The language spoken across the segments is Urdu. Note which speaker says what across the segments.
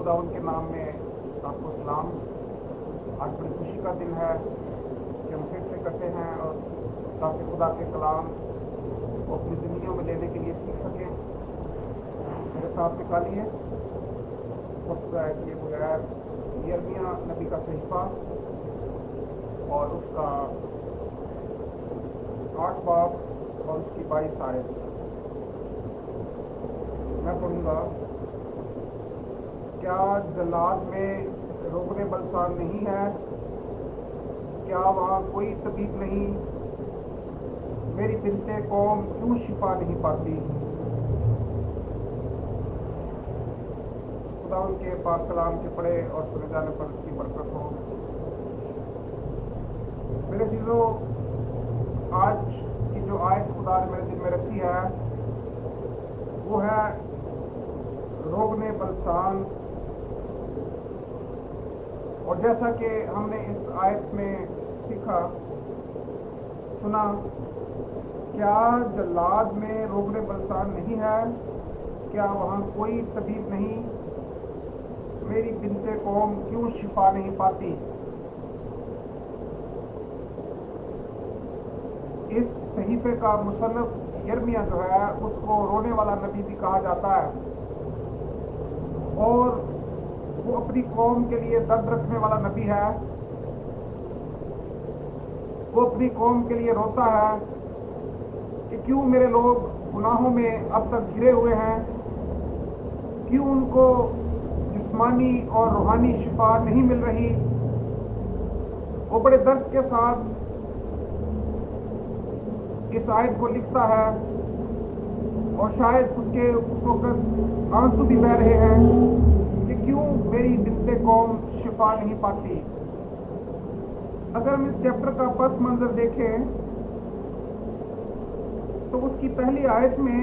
Speaker 1: خداوند کے نام میں آپ کو سلام۔ آج بڑی خوشی کا دن ہے کہ ہم پھر سے کرتے ہیں اور تاکہ خدا کے کلام کو اپنی زندگیوں میں لینے کے لیے سیکھ سکیں۔ میرے ساتھ نکالیے وقت ضائع کیے بغیر یرمیہ نبی کا صحیفہ اور اس کا 8 باب اور اس کی 22 آیت میں پڑھوں گا۔ کیا جلاد میں روغن بلسان نہیں ہے؟ کیا وہاں کوئی طبیب نہیں؟ میری بنت قوم کیوں شفا نہیں پاتی؟ خدا ان کے پاک کلام کے پڑھے اور سنے جانے پر اس کی برکت ہو۔ میرے چیزوں، آج کی جو آیت خدا نے میرے دل میں رکھی ہے وہ ہے روغن بلسان۔ اور جیسا کہ ہم نے اس آیت میں سیکھا سنا، کیا جلاد میں روغن بلسان نہیں ہے؟ کیا وہاں کوئی طبیب نہیں؟ میری بنت قوم کیوں شفا نہیں پاتی؟ اس صحیفے کا مصنف یرمیہ جو ہے اس کو رونے والا نبی بھی کہا جاتا ہے، اور وہ اپنی قوم کے لیے درد رکھنے والا نبی ہے۔ وہ اپنی قوم کے لیے روتا ہے کہ کیوں میرے لوگ گناہوں میں اب تک گرے ہوئے ہیں، کیوں ان کو جسمانی اور روحانی شفا نہیں مل رہی۔ وہ بڑے درد کے ساتھ اس آیت کو لکھتا ہے، اور شاید اس کے اس وقت آنسو بھی بہہ رہے ہیں کہ کیوں میری بنت قوم شفا نہیں پاتی۔ اگر ہم اس چیپٹر کا پس منظر دیکھیں تو اس کی پہلی آیت میں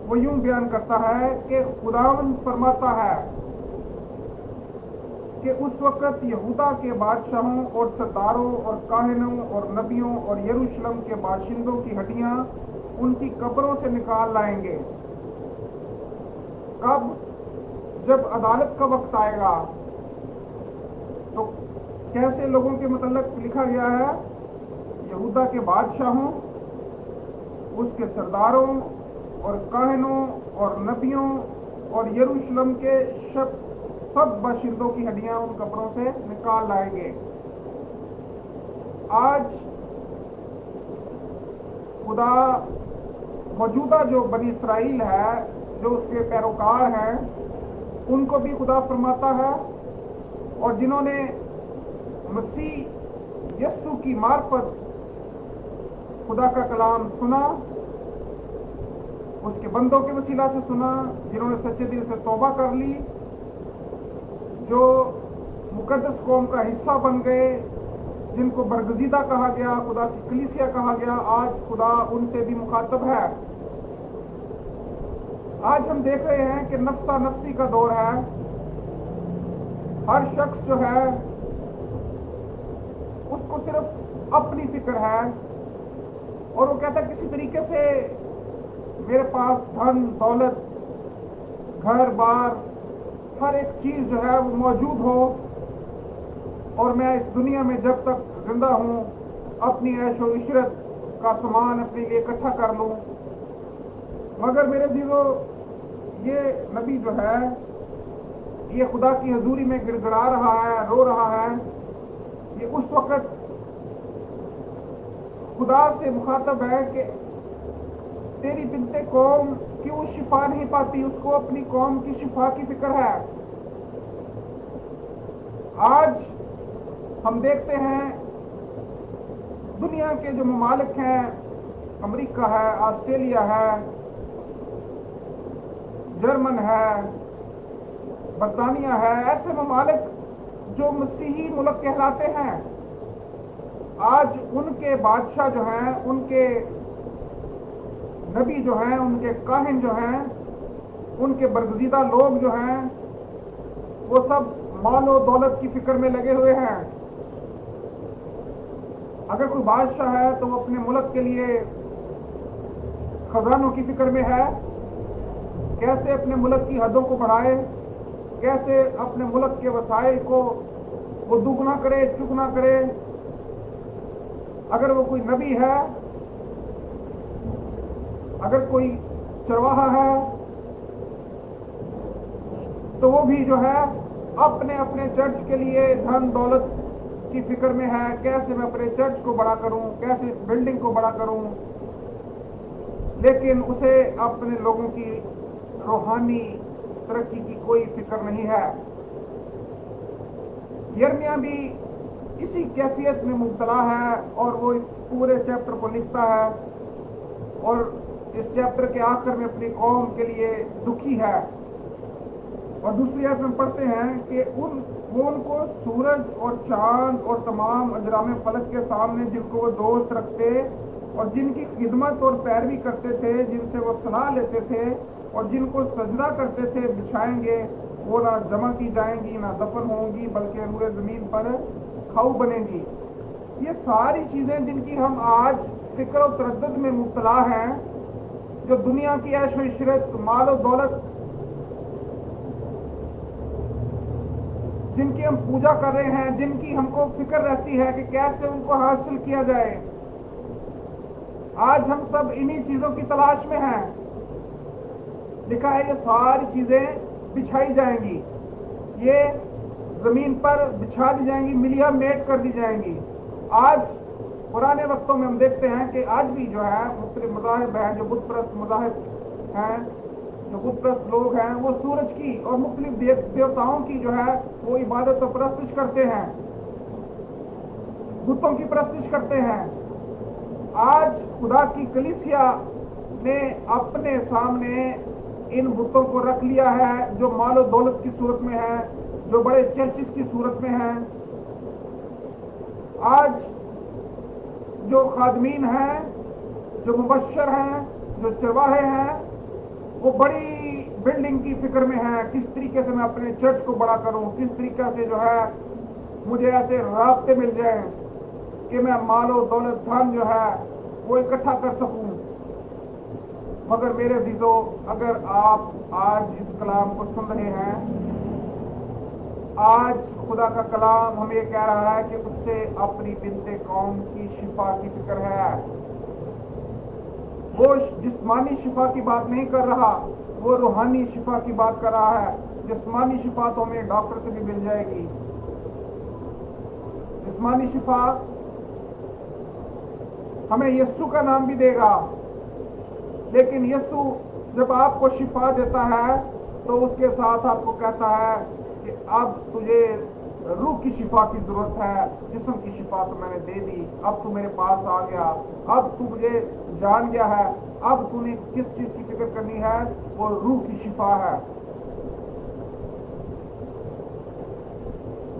Speaker 1: وہ یوں بیان کرتا ہے کہ خداوند فرماتا ہے کہ اس وقت یہودا کے بادشاہوں اور سرداروں اور کاہنوں اور نبیوں اور یروشلم کے باشندوں کی ہڈیاں ان کی قبروں سے نکال لائیں گے۔ کب؟ جب عدالت کا وقت آئے گا۔ تو کیسے لوگوں کے متعلق لکھا گیا ہے؟ یہودا کے بادشاہوں، اس کے سرداروں اور کاہنوں اور نبیوں اور یروشلم کے سب باشندوں کی ہڈیاں ان قبروں سے نکال لائیں گے۔ آج خدا موجودہ جو بنی اسرائیل ہے، جو اس کے پیروکار ہیں، ان کو بھی خدا فرماتا ہے، اور جنہوں نے مسیح یسوع کی معرفت خدا کا کلام سنا، اس کے بندوں کے وسیلہ سے سنا، جنہوں نے سچے دل سے توبہ کر لی، جو مقدس قوم کا حصہ بن گئے، جن کو برگزیدہ کہا گیا، خدا کی کلیسیا کہا گیا، آج خدا ان سے بھی مخاطب ہے۔ آج ہم دیکھ رہے ہیں کہ نفسا نفسی کا دور ہے۔ ہر شخص جو ہے اس کو صرف اپنی فکر ہے، اور وہ کہتا ہے کسی طریقے سے میرے پاس دھن دولت گھر بار ہر ایک چیز جو ہے وہ موجود ہو، اور میں اس دنیا میں جب تک زندہ ہوں اپنی عیش و عشرت کا سامان اپنے لیے اکٹھا کر لوں۔ مگر میرے عزیزو، یہ نبی جو ہے یہ خدا کی حضوری میں گڑ گڑا رہا ہے، رو رہا ہے۔ یہ اس وقت خدا سے مخاطب ہے کہ تیری بنت قوم کیوں شفا نہیں پاتی؟ اس کو اپنی قوم کی شفا کی فکر ہے۔ آج ہم دیکھتے ہیں دنیا کے جو ممالک ہیں، امریکہ ہے، آسٹریلیا ہے، جرمن ہے، برطانیہ ہے، ایسے ممالک جو مسیحی ملک کہلاتے ہیں، آج ان کے بادشاہ جو ہیں، ان کے نبی جو ہیں، ان کے کاہن جو ہیں، ان کے برگزیدہ لوگ جو ہیں، وہ سب مال و دولت کی فکر میں لگے ہوئے ہیں۔ اگر کوئی بادشاہ ہے تو وہ اپنے ملک کے لیے خزانوں کی فکر میں ہے، کیسے اپنے ملک کی حدوں کو بڑھائے، کیسے اپنے ملک کے وسائل کو وہ دگنا کرے چگنا کرے. اگر وہ کوئی نبی ہے، اگر کوئی چرواہا ہے، تو وہ بھی جو ہے اپنے اپنے چرچ کے لیے دھن دولت کی فکر میں ہے، کیسے میں اپنے چرچ کو بڑا کروں، کیسے اس بلڈنگ کو بڑا کروں، لیکن اسے اپنے لوگوں کی روحانی ترقی کی کوئی فکر نہیں ہے. یرمیہ بھی اسی کیفیت میں مبتلا ہے اور وہ اس پورے چیپٹر کو لکھتا ہے اور اس چیپٹر کے آخر میں اپنی قوم کے لیے دکھی ہے. اور دوسری آیت میں پڑھتے ہیں کہ وہ ان کو سورج اور چاند اور تمام اجرام فلک کے سامنے جن کو وہ دوست رکھتے اور جن کی خدمت اور پیروی کرتے تھے، جن سے وہ صلاح لیتے تھے اور جن کو سجدہ کرتے تھے، بچھائیں گے، وہ نہ جمع کی جائیں گی، نہ دفن ہوں گی، بلکہ روئے زمین پر کھاؤ بنیں گی. یہ ساری چیزیں جن کی ہم آج فکر و تردد میں مبتلا ہیں، جو دنیا کی عیش و عشرت، مال و دولت، جن کی ہم پوجا کر رہے ہیں، جن کی ہم کو فکر رہتی ہے کہ کیسے ان کو حاصل کیا جائے، آج ہم سب انہی چیزوں کی تلاش میں ہیں. لکھا ہے یہ ساری چیزیں بچھائی جائیں گی، یہ زمین پر بچھا دی جائیں گی، ملیا میٹ کر دی جائیں گی. آج پرانے وقتوں میں ہم دیکھتے ہیں کہ آج بھی جو ہے مختلف مذاہب ہیں، جو بت پرست مذاہب ہیں، جو بت پرست لوگ ہیں، وہ سورج کی اور مختلف دیوتاؤں کی جو ہے وہ عبادت و پرستش کرتے ہیں، بتوں کی پرستش کرتے ہیں. آج خدا کی کلیسیا نے اپنے سامنے ان بتوں کو رکھ لیا ہے، جو مال و دولت کی صورت میں ہے، جو بڑے چرچز کی صورت میں ہیں. آج جو خادمین ہیں، جو مبشر ہیں، جو چرواہے ہیں، وہ بڑی بلڈنگ کی فکر میں ہیں، کس طریقے سے میں اپنے چرچ کو بڑا کروں، کس طریقے سے جو ہے مجھے ایسے رابطے مل جائیں کہ میں مال و دولت دھن جو ہے وہ اکٹھا کر سکوں. مگر میرے عزیزو، اگر آپ آج اس کلام کو سن رہے ہیں، آج خدا کا کلام ہمیں یہ کہہ رہا ہے کہ اس سے اپنی بنت قوم کی شفا کی فکر ہے. وہ جسمانی شفا کی بات نہیں کر رہا، وہ روحانی شفا کی بات کر رہا ہے. جسمانی شفا تو ہمیں ڈاکٹر سے بھی مل جائے گی، جسمانی شفا ہمیں یسوع کا نام بھی دے گا، لیکن یسوع جب آپ کو شفا دیتا ہے تو اس کے ساتھ آپ کو کہتا ہے کہ اب تجھے روح کی شفا کی ضرورت ہے، جسم کی شفا تو میں نے دے دی، اب تو میرے پاس آ گیا، اب تو مجھے جان گیا ہے، اب تو نے کس چیز کی فکر کرنی ہے، وہ روح کی شفا ہے.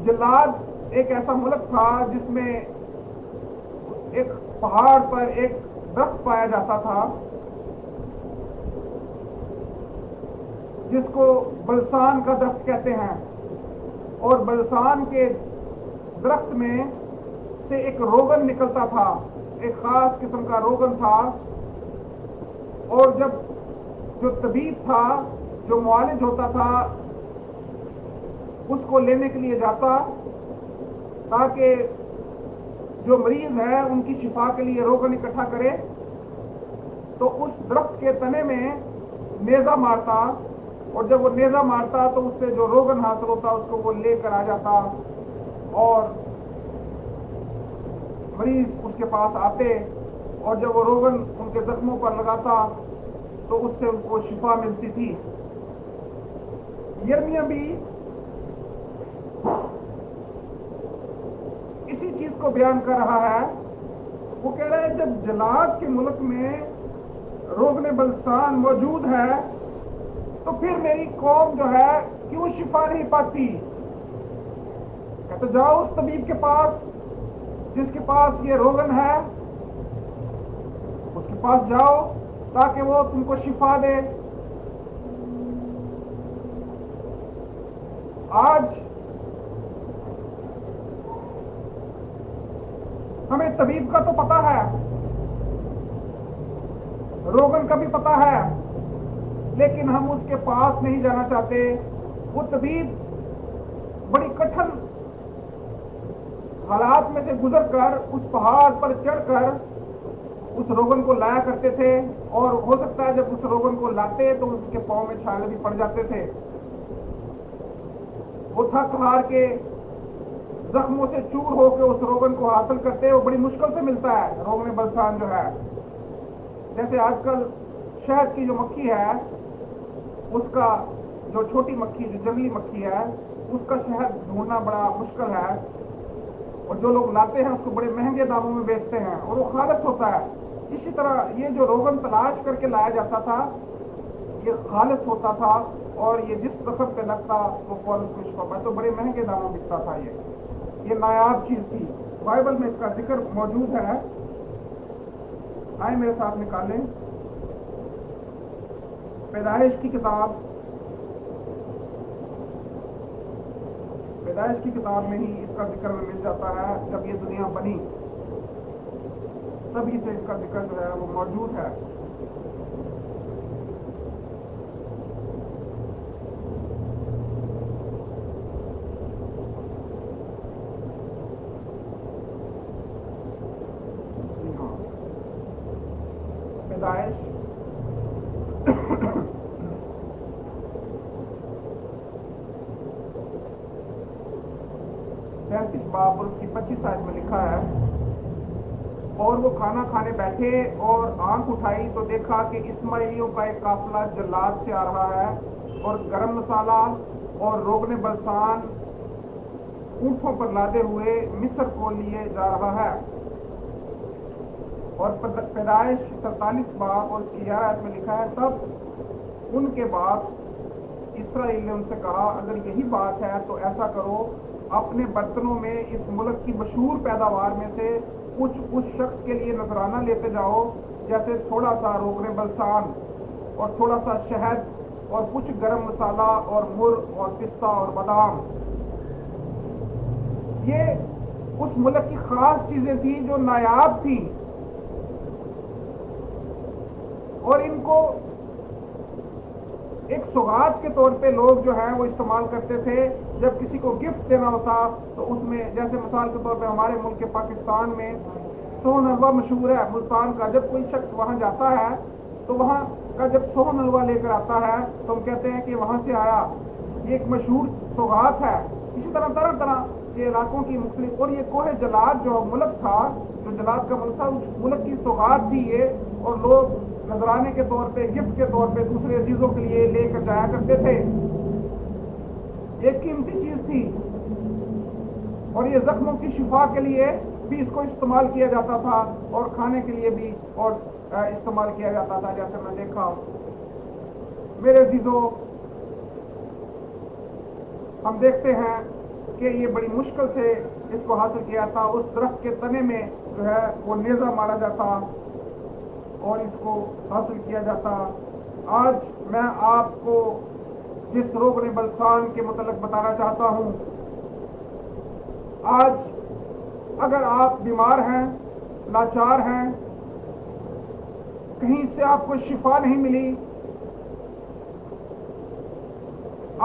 Speaker 1: جلاد ایک ایسا ملک تھا جس میں ایک پہاڑ پر ایک درخت پایا جاتا تھا جس کو بلسان کا درخت کہتے ہیں، اور بلسان کے درخت میں سے ایک روغن نکلتا تھا، ایک خاص قسم کا روغن تھا. اور جب جو طبیب تھا، جو معالج ہوتا تھا، اس کو لینے کے لیے جاتا تاکہ جو مریض ہے ان کی شفا کے لیے روغن اکٹھا کرے، تو اس درخت کے تنے میں نیزہ مارتا، اور جب وہ نیزہ مارتا تو اس سے جو روغن حاصل ہوتا اس کو وہ لے کر آ جاتا، اور مریض اس کے پاس آتے، اور جب وہ روغن ان کے زخموں پر لگاتا تو اس سے ان کو شفا ملتی تھی. یرمیہ بھی اسی چیز کو بیان کر رہا ہے. وہ کہہ رہا ہے جب جلاد کے ملک میں روغن بلسان موجود ہے تو پھر میری قوم جو ہے کیوں شفا نہیں پاتی؟ کہتے جاؤ اس طبیب کے پاس جس کے پاس یہ روغن ہے، اس کے پاس جاؤ تاکہ وہ تم کو شفا دے. آج ہمیں طبیب کا تو پتا ہے، روغن کا بھی پتا ہے، لیکن ہم اس کے پاس نہیں جانا چاہتے، وہ طبیب بڑی کٹھن حالات میں سے گزر کر اس پہاڑ پر چڑھ کر اس روغن کو لایا کرتے تھے، اور ہو سکتا ہے جب اس روغن کو لاتے تو اس کے پاؤں میں چھالے بھی پڑ جاتے تھے۔ وہ تھک ہار کے زخموں سے چور ہو کے اس روغن کو حاصل کرتے، وہ بڑی مشکل سے ملتا ہے روغن بلسان جو ہے۔ جیسے آج کل شہد کی جو مکھی ہے، اس کا جو چھوٹی مکھی جو جنگلی مکھی ہے، اس کا شہد ڈھونڈنا بڑا مشکل ہے، اور جو لوگ لاتے ہیں اس کو بڑے مہنگے داموں میں بیچتے ہیں، اور وہ خالص ہوتا ہے۔ اسی طرح یہ جو روغن تلاش کر کے لایا جاتا تھا یہ خالص ہوتا تھا، اور یہ جس زخم پہ لگتا وہ فوراً اس کو شفا پاتا، تو بڑے مہنگے داموں میں بکتا تھا۔ یہ نایاب چیز تھی۔ بائبل میں اس کا ذکر موجود ہے۔ آئیں میرے ساتھ نکالیں پیدائش کی کتاب۔ پیدائش کی کتاب میں ہی اس کا ذکر میں مل جاتا ہے۔ جب یہ دنیا بنی تبھی سے اس کا ذکر جو ہے وہ موجود ہے۔ جی ہاں، پیدائش 37 باب اور اس کی 25 آیت میں لکھا ہے، اور وہ کھانا کھانے بیٹھے اور آنکھ اٹھائی تو دیکھا کہ اسماعیلیوں کا ایک قافلہ جلاد سے آ رہا ہے، اور گرم مسالہ اور روغن بلسان اونٹوں پر لادے ہوئے مصر کو لیے جا رہا ہے۔ اور پیدائش 43 باب اور اس کی 11 آیت میں لکھا ہے، تب ان کے باپ اسرائیل نے ان سے کہا، اگر یہی بات ہے تو ایسا کرو، اپنے برتنوں میں اس ملک کی مشہور پیداوار میں سے کچھ اس شخص کے لیے نذرانہ لیتے جاؤ، جیسے تھوڑا سا روغن بلسان اور تھوڑا سا شہد اور کچھ گرم مسالہ اور مر اور پستہ اور بادام۔ یہ اس ملک کی خاص چیزیں تھیں جو نایاب تھیں، اور ان کو ایک سوغات کے طور پہ لوگ جو ہیں وہ استعمال کرتے تھے۔ جب کسی کو گفٹ دینا ہوتا تو اس میں، جیسے مثال کے طور پہ ہمارے ملک پاکستان میں سون حلوہ مشہور ہے ملتان کا، جب کوئی شخص وہاں جاتا ہے تو وہاں کا جب سون حلوہ لے کر آتا ہے تو ہم کہتے ہیں کہ وہاں سے آیا، یہ ایک مشہور سوغات ہے۔ اسی طرح طرح طرح کے علاقوں کی مختلف، اور یہ کوہ جلاد جو ملک تھا، جو جلاد کا ملک تھا، اس ملک کی سوغات تھی یہ، اور لوگ نذرانے کے طور پہ، گفٹ کے طور پہ دوسرے عزیزوں کے لیے لے کر جایا کرتے تھے۔ ایک قیمتی چیز تھی، اور یہ زخموں کی شفا کے لیے بھی اس کو استعمال کیا جاتا تھا، اور کھانے کے لیے بھی اور استعمال کیا جاتا تھا، جیسے میں دیکھا۔ میرے عزیزوں، ہم دیکھتے ہیں کہ یہ بڑی مشکل سے اس کو حاصل کیا تھا۔ اس درخت کے تنے میں جو ہے وہ نیزہ مارا جاتا اور اس کو حاصل کیا جاتا۔ آج میں آپ کو جس روغن بلسان کے متعلق بتانا چاہتا ہوں، آج اگر آپ بیمار ہیں، لاچار ہیں، کہیں سے آپ کو شفا نہیں ملی،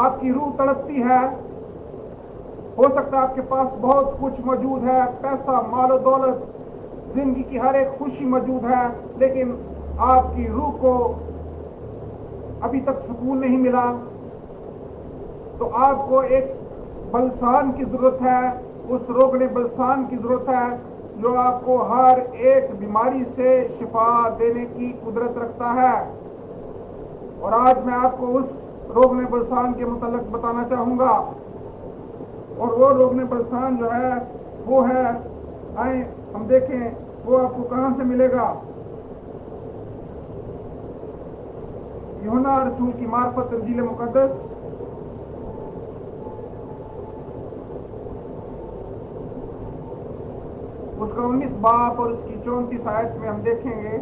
Speaker 1: آپ کی روح تڑپتی ہے، ہو سکتا ہے آپ کے پاس بہت کچھ موجود ہے، پیسہ، مال و دولت، زندگی کی ہر ایک خوشی موجود ہے، لیکن آپ کی روح کو ابھی تک سکون نہیں ملا، تو آپ کو ایک بلسان کی ضرورت ہے، اس روغن بلسان کی ضرورت ہے جو آپ کو ہر ایک بیماری سے شفا دینے کی قدرت رکھتا ہے۔ اور آج میں آپ کو اس روغن بلسان کے متعلق بتانا چاہوں گا، اور وہ روغن بلسان جو ہے وہ ہے، آئیں ہم دیکھیں وہ آپ کو کہاں سے ملے گا۔ یوحنا رسول کی معرفت انجیل مقدس اس کا 19 باب اور اس کی 34 آیت میں ہم دیکھیں گے،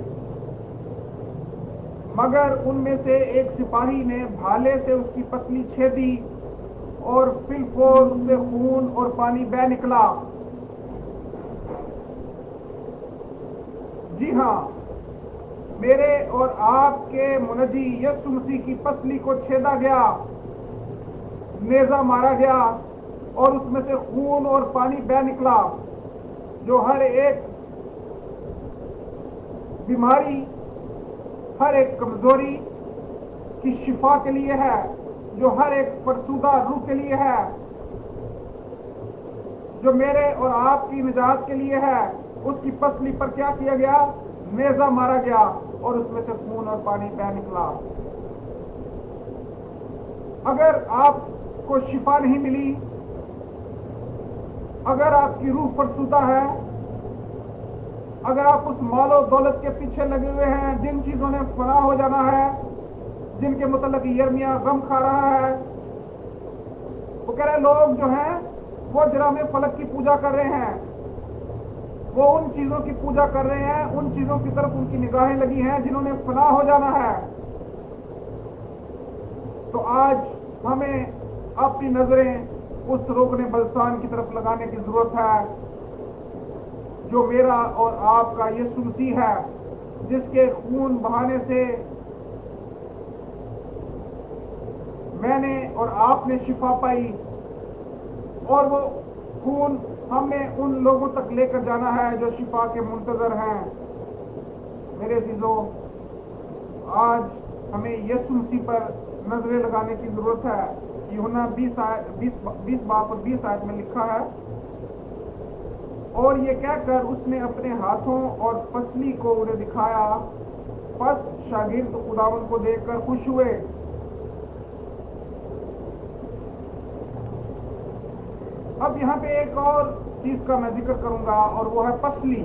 Speaker 1: مگر ان میں سے ایک سپاہی نے بھالے سے اس کی پسلی چھیدی، اور فی الفور اس سے خون اور پانی بہہ نکلا۔ جی ہاں، میرے اور آپ کے منجی یسوع مسیح کی پسلی کو چھیدا گیا، نیزہ مارا گیا اور اس میں سے خون اور پانی بہ نکلا، جو ہر ایک بیماری، ہر ایک کمزوری کی شفا کے لیے ہے، جو ہر ایک فرسودہ روح کے لیے ہے، جو میرے اور آپ کی نجات کے لیے ہے۔ اس کی پسلی پر کیا کیا گیا؟ نیزہ مارا گیا اور اس میں سے خون اور پانی بہ نکلا۔ اگر آپ کو شفا نہیں ملی، اگر آپ کی روح فرسودہ ہے، اگر آپ اس مال و دولت کے پیچھے لگے ہوئے ہیں جن چیزوں نے فنا ہو جانا ہے، جن کے متعلق یرمیا غم کھا رہا ہے، وہ کہہ رہے لوگ جو ہیں وہ جرام فلک کی پوجا کر رہے ہیں، وہ ان چیزوں کی پوجا کر رہے ہیں، ان چیزوں کی طرف ان کی نگاہیں لگی ہیں جنہوں نے فنا ہو جانا ہے۔ تو آج ہمیں اپنی نظریں اس روغن بلسان کی طرف لگانے کی ضرورت ہے، جو میرا اور آپ کا یسوع مسیح ہے، جس کے خون بہانے سے میں نے اور آپ نے شفا پائی، اور وہ خون ہمیں ان لوگوں تک لے کر جانا ہے جو شفا کے منتظر ہیں۔ میرے عزیزو، آج ہمیں یسوع مسیح پر نظریں لگانے کی ضرورت ہے۔ یوحنا 20 باب اور 20 آیت میں لکھا ہے، اور یہ کہہ کر اس نے اپنے ہاتھوں اور پسلی کو انہیں دکھایا، پس شاگرد خداوند کو دیکھ کر خوش ہوئے۔ اب یہاں پہ ایک اور چیز کا میں ذکر کروں گا، اور وہ ہے پسلی۔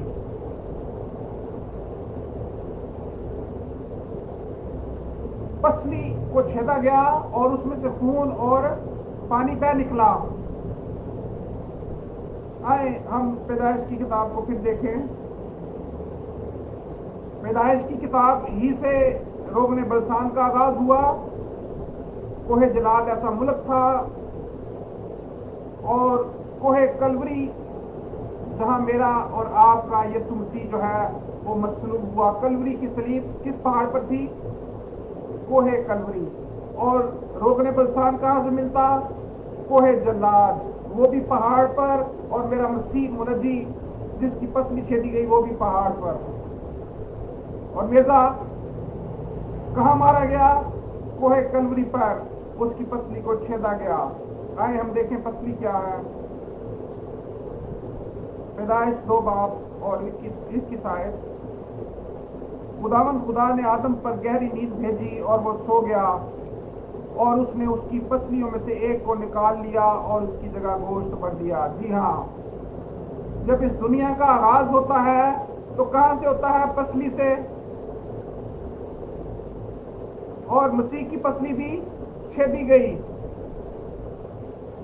Speaker 1: پسلی کو چھیدا گیا اور اس میں سے خون اور پانی بہ نکلا۔ آئے ہم پیدائش کی کتاب کو پھر دیکھیں۔ پیدائش کی کتاب ہی سے روغن بلسان کا آغاز ہوا۔ کوہ جلاد ایسا ملک تھا، اور کوہ کلوری جہاں میرا اور آپ کا یسوع مسیح جو ہے وہ مصلوب ہوا۔ کلوری کی صلیب کس پہاڑ پر تھی؟ کوہ کلوری۔ اور روغن بلسان کہاں سے ملتا؟ کوہ جلاد، وہ بھی پہاڑ پر، اور میرا مسیح منجی جس کی پسلی چھیدی گئی وہ بھی پہاڑ پر۔ اور نیزہ کہاں مارا گیا؟ کوہ کلوری پر، اس کی پسلی کو چھیدا گیا۔ آئے ہم دیکھیں پسلی کیا ہے۔ پیدائش 2 باب اور 21 آیت۔ خداوند خدا نے آدم پر گہری نیند بھیجی اور وہ سو گیا، اور اس نے اس کی پسلیوں میں سے ایک کو نکال لیا اور اس کی جگہ گوشت بھر دیا۔ جی ہاں، جب اس دنیا کا آغاز ہوتا ہے تو کہاں سے ہوتا ہے؟ پسلی سے۔ اور مسیح کی پسلی بھی چھیدی گئی۔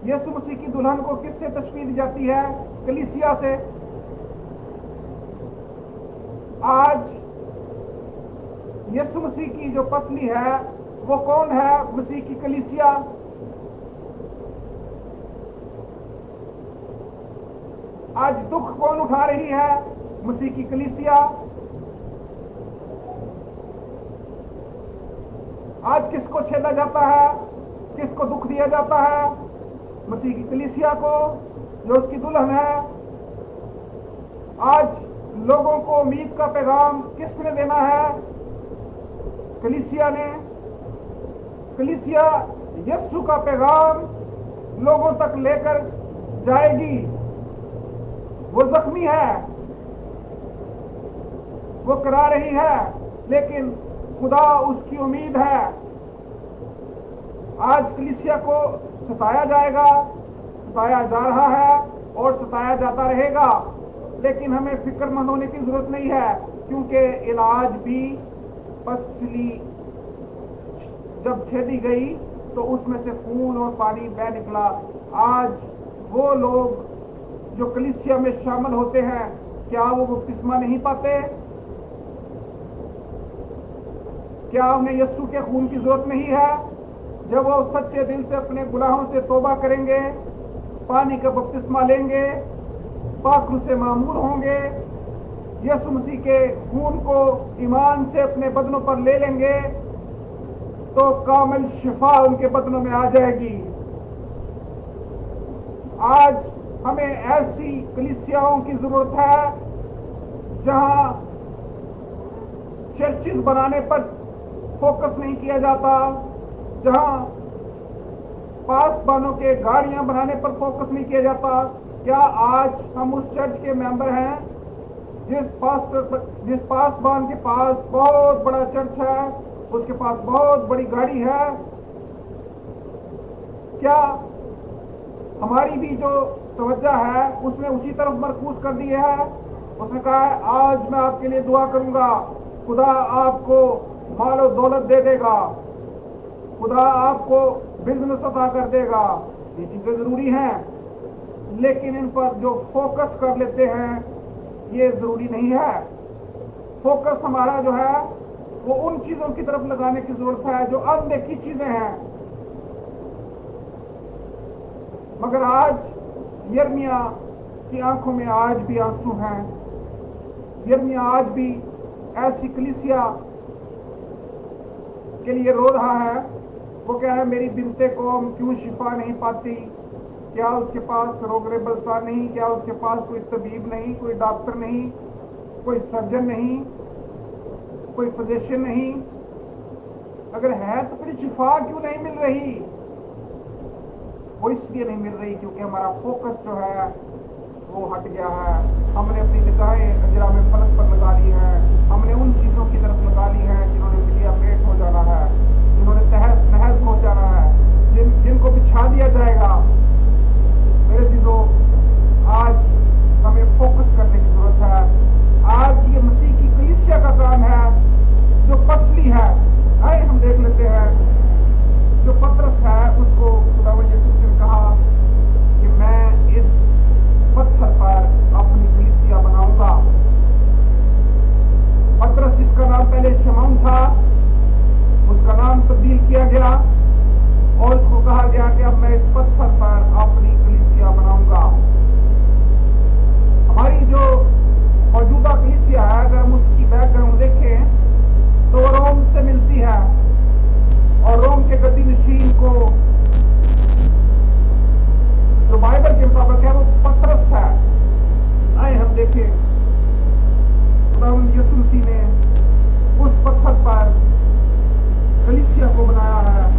Speaker 1: یسوع مسیح کی دلہن کو کس سے تشبیہ دی جاتی ہے؟ کلیسیا سے۔ آج یسوع مسیح کی جو پسلی ہے وہ کون ہے؟ مسیح کی کلیسیا۔ آج دکھ کون اٹھا رہی ہے؟ مسیح کی کلیسیا۔ آج کس کو چھیدا جاتا ہے؟ کس کو دکھ دیا جاتا ہے؟ مسیح کی کلیسیا کو، جو اس کی دلہن ہے۔ آج لوگوں کو امید کا پیغام کس نے دینا ہے؟ کلیسیا نے۔ کلیسیا یسوع کا پیغام لوگوں تک لے کر جائے گی۔ وہ زخمی ہے، وہ کرا رہی ہے، لیکن خدا اس کی امید ہے۔ آج کلیسیا کو ستایا جائے گا، ستایا جا رہا ہے اور ستایا جاتا رہے گا، لیکن ہمیں فکر مند ہونے کی ضرورت نہیں ہے، کیونکہ علاج بھی پسلی جب چھیدی گئی تو اس میں سے خون اور پانی بہ نکلا۔ آج وہ لوگ جو کلیسیا میں شامل ہوتے ہیں، کیا وہ بپتسمہ نہیں پاتے؟ کیا انہیں یسوع کے خون کی ضرورت نہیں ہے؟ جب وہ سچے دل سے اپنے گناہوں سے توبہ کریں گے، پانی کا بپتسمہ لیں گے، پاک روح سے معمور ہوں گے، یسوع مسیح کے خون کو ایمان سے اپنے بدنوں پر لے لیں گے، تو کامل شفا ان کے بدنوں میں آ جائے گی۔ آج ہمیں ایسی کلیسیاؤں کی ضرورت ہے جہاں چرچز بنانے پر فوکس نہیں کیا جاتا، جہاں پاسبانوں کے گاڑیاں بنانے پر فوکس نہیں کیا جاتا۔ کیا آج ہم اس چرچ کے ممبر ہیں جس پاسبان کے پاس بہت بڑا چرچ ہے، اس کے پاس بہت بڑی گاڑی ہے؟ کیا ہماری بھی جو توجہ ہے اس نے اسی طرف مرکوز کر دی ہے؟ اس نے کہا ہے آج میں آپ کے لیے دعا کروں گا، خدا آپ کو مال و دولت دے دے گا، خدا آپ کو بزنس عطا کر دے گا۔ یہ چیزیں ضروری ہیں، لیکن ان پر جو فوکس کر لیتے ہیں یہ ضروری نہیں ہے۔ فوکس ہمارا جو ہے وہ ان چیزوں کی طرف لگانے کی ضرورت ہے جو اندیکھی چیزیں ہیں۔ مگر آج یرمیا کی آنکھوں میں آج بھی آنسو ہیں۔ یرمیا آج بھی ایسی کلیسیا کے لیے رو رہا ہے۔ وہ کہہ رہا ہے میری بنت قوم کیوں شفا نہیں پاتی؟ کیا اس کے پاس روغن بلسا نہیں؟ کیا اس کے پاس کوئی طبیب نہیں، کوئی ڈاکٹر نہیں، کوئی سرجن نہیں، کوئی فزیشین نہیں؟ اگر ہے تو پھر شفا کیوں نہیں مل رہی؟ وہ اس لیے نہیں مل رہی کیونکہ ہمارا فوکس جو ہے وہ ہٹ گیا ہے۔ ہم نے اپنی نگاہیں اجرام فلک پر لگا لی ہیں، ہم نے ان چیزوں کی طرف لگا لی ہیں جنہوں نے ملیا میٹ ہو جانا ہے، جنہوں نے تہس نہس ہو جانا ہے، جن کو بچھا دیا جائے گا۔ میرے چیزوں، آج ہمیں فوکس کرنے کی ضرورت ہے۔ آج یہ مسیح کی کلیسیا کا کام ہے جو پسلی ہے۔ آئے ہم دیکھ لیتے ہیں جو پترس ہے اس کو خداوند یسوع نے کہا کہ میں اس پتھر پر اپنی کلیسیا بناؤں گا۔ پترس جس کا نام پہلے شمعون تھا اس کا نام تبدیل کیا گیا اور اس کو کہا گیا کہ اب میں اس پتھر پر اپنی کلیسیا بناؤں گا۔ ہماری جو موجودہ کلیسیا ہے اگر ہم اس کی بیک گراؤنڈ دیکھیں تو وہ روم سے ملتی ہے، اور روم کے گدی نشین کو جو بائبل کے مطابق ہے وہ پترس ہے۔ آئے ہم دیکھیں خداوند یسوع مسیح نے اس پتھر پر کلیسیا کو بنایا ہے۔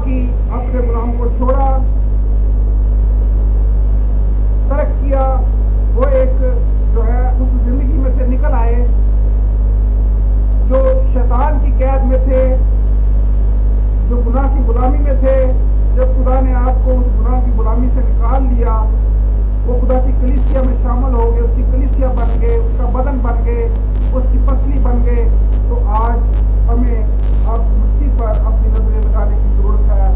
Speaker 1: کی، اپنے گناہوں کو چھوڑا، ترک کیا، وہ ایک جو ہے اس زندگی میں سے نکل آئے جو شیطان کی قید میں تھے، جو گناہ کی غلامی میں تھے. جب خدا نے آپ کو اس گناہ کی غلامی سے نکال لیا، وہ خدا کی کلیسیا میں شامل ہو گئے، اس کی کلیسیا بن گئے، اس کا بدن بن گئے، اس کی پسلی بن گئے. تو آج ہمیں اب مسیح پر اپنی نظریں لگانے کی ضرورت ہے.